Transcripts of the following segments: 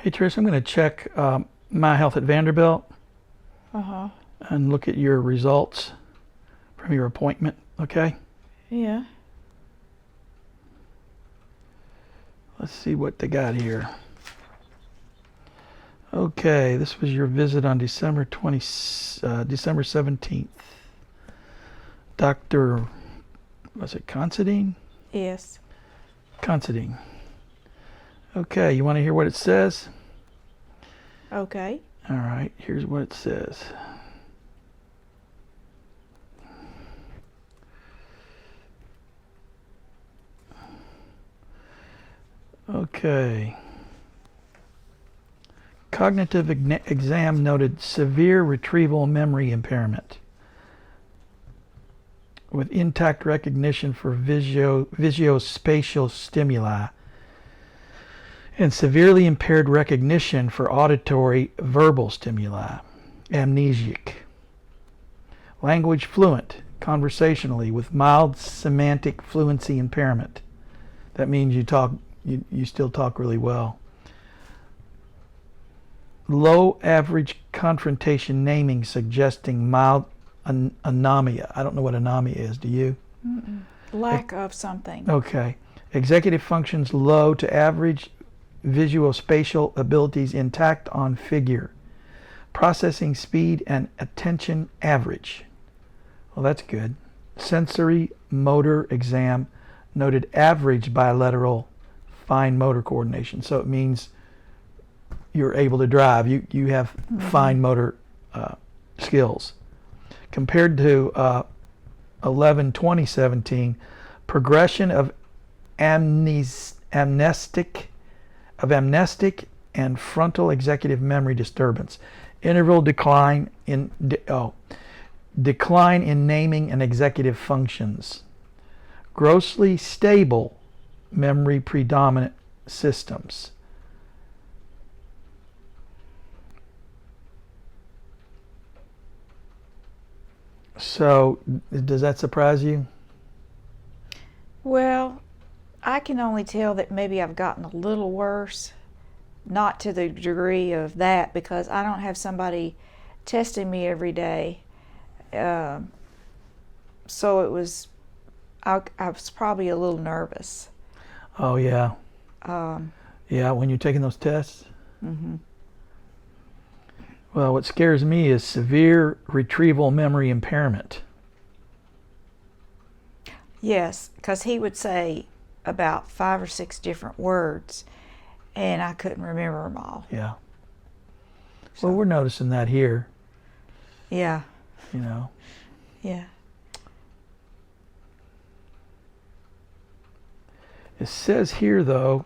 Hey Trish, I'm going to check My Health at Vanderbilt Uh-huh. and look at your results from your appointment, okay? Yeah. Let's see what they got here. Okay, this was your visit on December 17th. Dr. Was it Considine? Yes. Considine. Okay, you want to hear what it says? Okay. All right, here's what it says. Okay. Cognitive exam noted severe retrieval memory impairment with intact recognition for visuospatial stimuli and severely impaired recognition for auditory verbal stimuli. Amnesic. Language fluent conversationally with mild semantic fluency impairment. That means you still talk really well. Low average confrontation naming suggesting mild anomia. I don't know what anomia is. Do you? Mm-mm. Lack of something. Okay. Executive functions low to average. Visuospatial abilities intact on figure. Processing speed and attention average. Well, that's good. Sensory motor exam noted average bilateral fine motor coordination. So it means you're able to drive. You have fine motor skills. Compared to 11/20/17, progression of amnestic and frontal executive memory disturbance. Interval decline in decline in naming and executive functions. Grossly stable memory predominant systems. So, does that surprise you? Well, I can only tell that maybe I've gotten a little worse, not to the degree of that, because I don't have somebody testing me every day. So it was, I was probably a little nervous. Oh yeah. Um, Yeah, when you're taking those tests. mm-hmm. Well, what scares me is severe retrieval memory impairment. Yes, because he would say about 5 or 6 different words, and I couldn't remember them all. Yeah. So, Well, we're noticing that here, yeah, you know. yeah. It says here, though,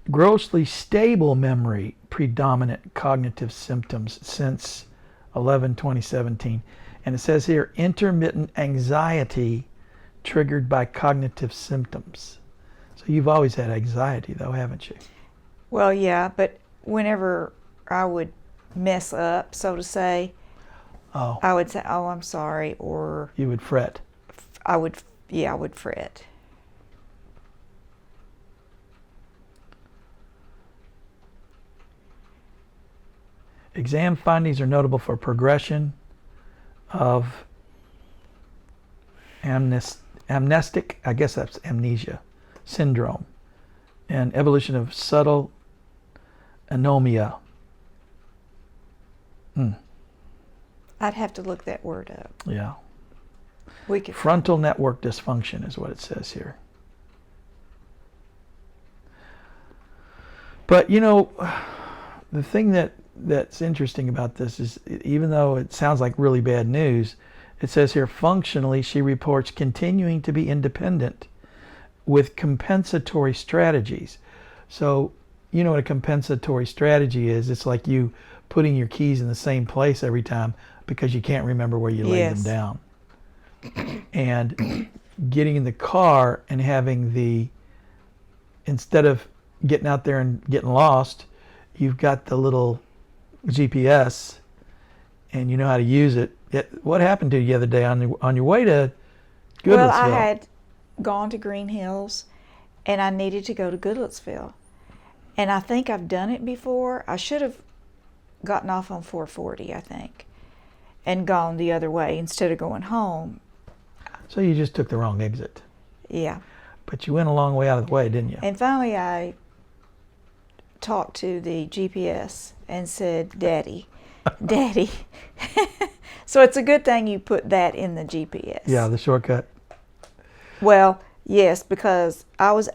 grossly stable memory predominant cognitive symptoms since 11/20/17. And it says here, intermittent anxiety triggered by cognitive symptoms. So you've always had anxiety, though, haven't you? Well, yeah, but whenever I would mess up, so to say, Oh, I would say, "Oh, I'm sorry," or you would fret. I would fret. Exam findings are notable for progression of amnestic, I guess that's amnesia, syndrome, and evolution of subtle anomia. I'd have to look that word up. Yeah. We could. Frontal network dysfunction is what it says here. But you know, the thing that's interesting about this is, even though it sounds like really bad news, it says here, functionally, she reports continuing to be independent with compensatory strategies. So, you know what a compensatory strategy is? It's like you putting your keys in the same place every time because you can't remember where you laid them down. And getting in the car and having instead of getting out there and getting lost, you've got the little GPS and you know how to use it. What happened to you the other day on your way to Goodlettsville? Well, I had gone to Green Hills, and I needed to go to Goodlettsville. And I think I've done it before. I should have gotten off on 440, I think, and gone the other way instead of going home. So you just took the wrong exit. Yeah. But you went a long way out of the way, didn't you? And finally I talked to the GPS and said, Daddy, Daddy. So it's a good thing you put that in the GPS. Yeah, the shortcut. Well, yes, because I was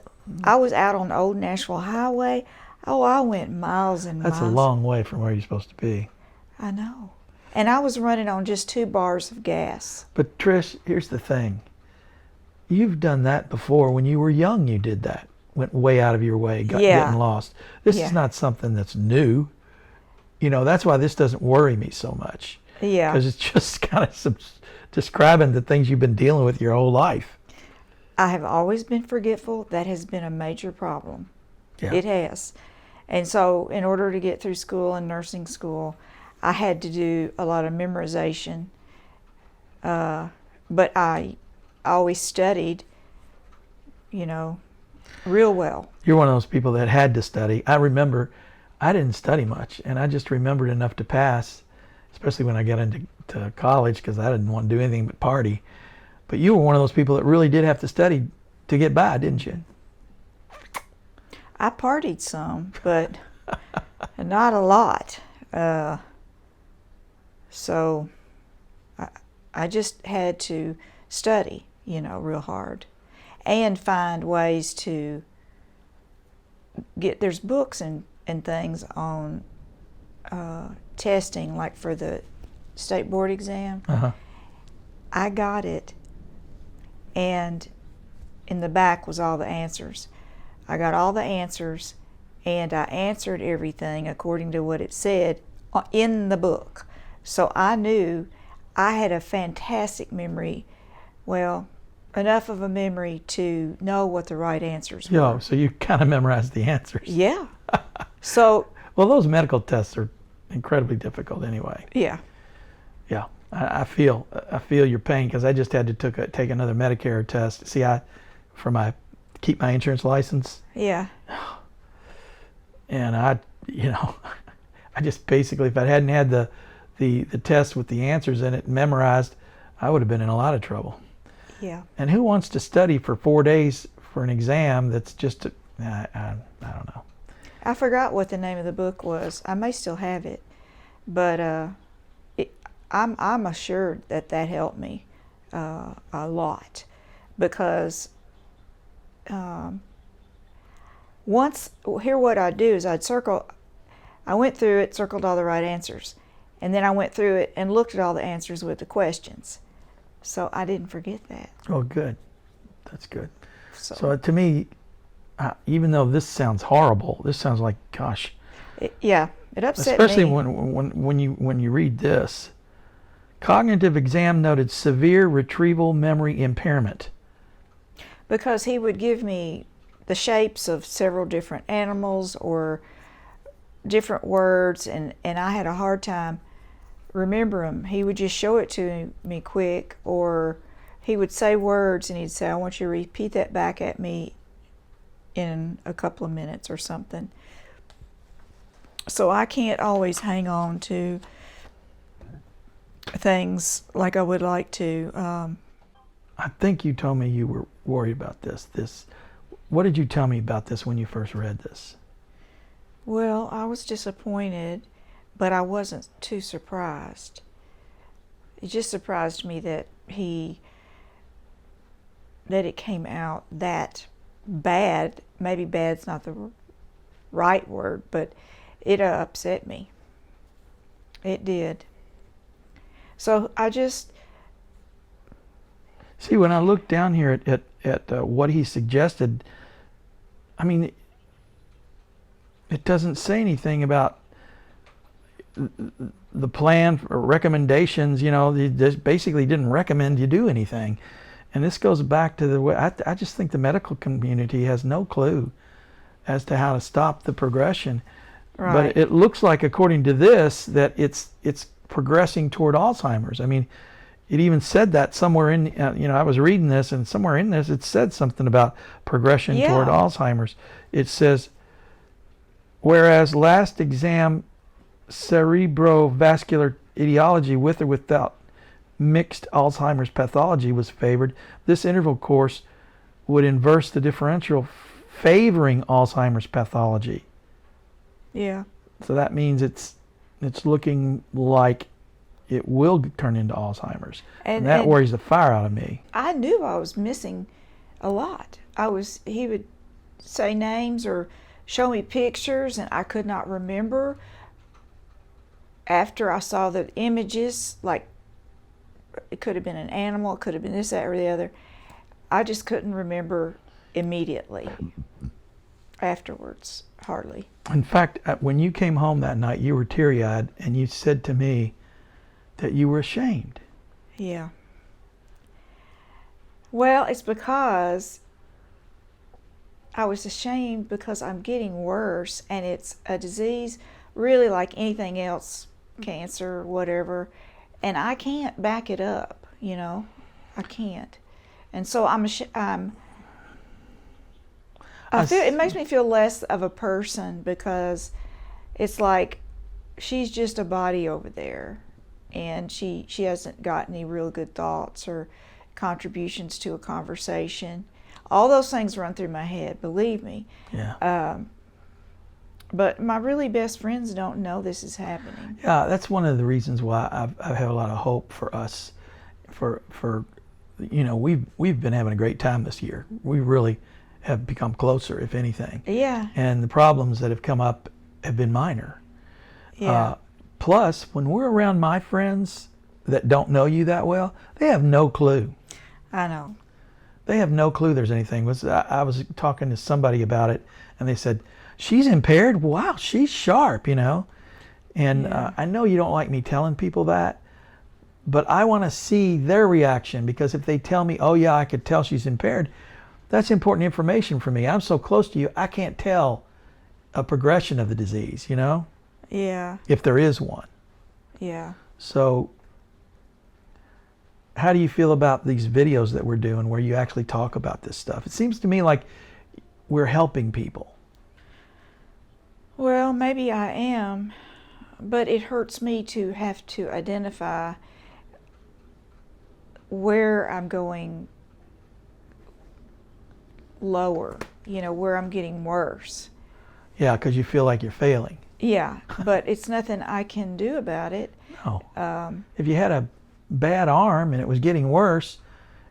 out on Old Nashville Highway. Oh, I went miles and miles. That's a long way from where you're supposed to be. I know. And I was running on just 2 bars of gas. But Trish, here's the thing. You've done that before. When you were young, you did that. Went way out of your way, getting lost. This is not something that's new. You know, that's why this doesn't worry me so much. Yeah. Because it's just kind of describing the things you've been dealing with your whole life. I have always been forgetful. That has been a major problem. Yeah. It has. And so in order to get through school and nursing school, I had to do a lot of memorization. But I always studied, you know, real well. You're one of those people that had to study. I remember I didn't study much, and I just remembered enough to pass, especially when I got into college, because I didn't want to do anything but party. But you were one of those people that really did have to study to get by, didn't you? I partied some, but not a lot. So I just had to study, you know, real hard, and find ways to there's books and things on testing, like for the state board exam. Uh-huh. I got it, and in the back was all the answers. I got all the answers, and I answered everything according to what it said in the book. So I knew I had a fantastic memory. Well, enough of a memory to know what the right answers were. Yeah, so you kind of memorized the answers. Yeah. So. Well, those medical tests are incredibly difficult anyway. Yeah. Yeah, I feel your pain, because I just had to take another Medicare test. See, keep my insurance license. Yeah. And I just basically, if I hadn't had the test with the answers in it memorized, I would have been in a lot of trouble. Yeah. And who wants to study for 4 days for an exam that's just, I don't know. I forgot what the name of the book was. I may still have it, but I'm assured that helped me a lot, because what I'd do is I went through it, circled all the right answers, and then I went through it and looked at all the answers with the questions. So I didn't forget that. Oh, good. That's good. So to me, even though this sounds horrible, this sounds like, gosh. It upset especially me. when you read this. Cognitive exam noted severe retrieval memory impairment. Because he would give me the shapes of several different animals or different words, and I had a hard time remembering them. He would just show it to me quick, or he would say words and he'd say, I want you to repeat that back at me in a couple of minutes or something. So I can't always hang on to things like I would like to. I think you told me you were worried about this. What did you tell me about this when you first read this? Well, I was disappointed, but I wasn't too surprised. It just surprised me that it came out that bad. Maybe bad's not the right word, but it upset me. It did. So I just... See, when I look down here at what he suggested, I mean, it doesn't say anything about the plan or recommendations. You know, they just basically didn't recommend you do anything. And this goes back to the way, I just think the medical community has no clue as to how to stop the progression. Right. But it looks like, according to this, that it's progressing toward Alzheimer's. I mean, It even said that somewhere in, I was reading this, and somewhere in this it said something about progression Yeah. toward Alzheimer's. It says, whereas last exam cerebrovascular etiology with or without mixed Alzheimer's pathology was favored, this interval course would inverse the differential favoring Alzheimer's pathology. Yeah. So that means it's looking like it will turn into Alzheimer's. And that worries the fire out of me. I knew I was missing a lot. He would say names or show me pictures, and I could not remember. After I saw the images, like it could have been an animal, it could have been this, that, or the other, I just couldn't remember immediately. Afterwards, hardly. In fact, when you came home that night, you were teary-eyed, and you said to me that you were ashamed. Yeah. Well, it's because I was ashamed because I'm getting worse, and it's a disease really like anything else, cancer, whatever, and I can't back it up, I can't. And so it makes me feel less of a person, because it's like she's just a body over there, and she hasn't got any real good thoughts or contributions to a conversation. All those things run through my head, believe me. Yeah. But my really best friends don't know this is happening. Yeah, that's one of the reasons why I have a lot of hope for us. We've been having a great time this year. We really have become closer, if anything. Yeah. And the problems that have come up have been minor. Yeah. Plus, when we're around my friends that don't know you that well, they have no clue. I know. They have no clue there's anything. I was talking to somebody about it, and they said, she's impaired? Wow, she's sharp, And Yeah. I know you don't like me telling people that, but I want to see their reaction, because if they tell me, oh yeah, I could tell she's impaired, that's important information for me. I'm so close to you, I can't tell a progression of the disease, Yeah. if there is one. Yeah. So how do you feel about these videos that we're doing where you actually talk about this stuff? It seems to me like we're helping people. Well, maybe I am, but it hurts me to have to identify where I'm going lower, where I'm getting worse. Yeah, because you feel like you're failing. Yeah, but it's nothing I can do about it. No. If you had a bad arm and it was getting worse,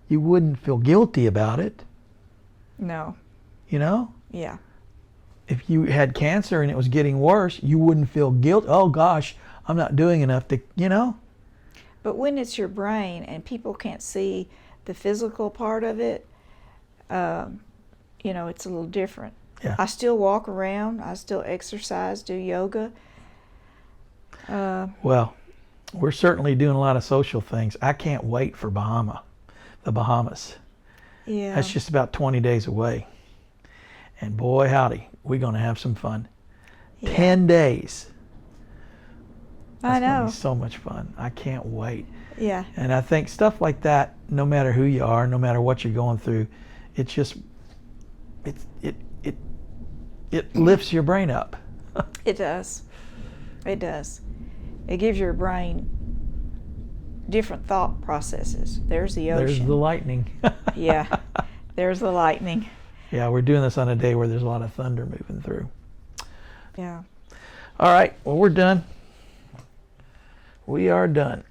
you wouldn't feel guilty about it. No. Yeah. If you had cancer and it was getting worse, you wouldn't feel guilt. Oh gosh, I'm not doing enough to, But when it's your brain and people can't see the physical part of it, it's a little different. Yeah. I still walk around. I still exercise, do yoga. Well, we're certainly doing a lot of social things. I can't wait for the Bahamas. Yeah. That's just about 20 days away. And boy, howdy, we're going to have some fun. Yeah. 10 days. I That's going to know. be so much fun. I can't wait. Yeah. And I think stuff like that, no matter who you are, no matter what you're going through, it lifts your brain up. It does. It does. It gives your brain different thought processes. There's the ocean. There's the lightning. Yeah. There's the lightning. Yeah, we're doing this on a day where there's a lot of thunder moving through. Yeah. All right, well, we're done. We are done.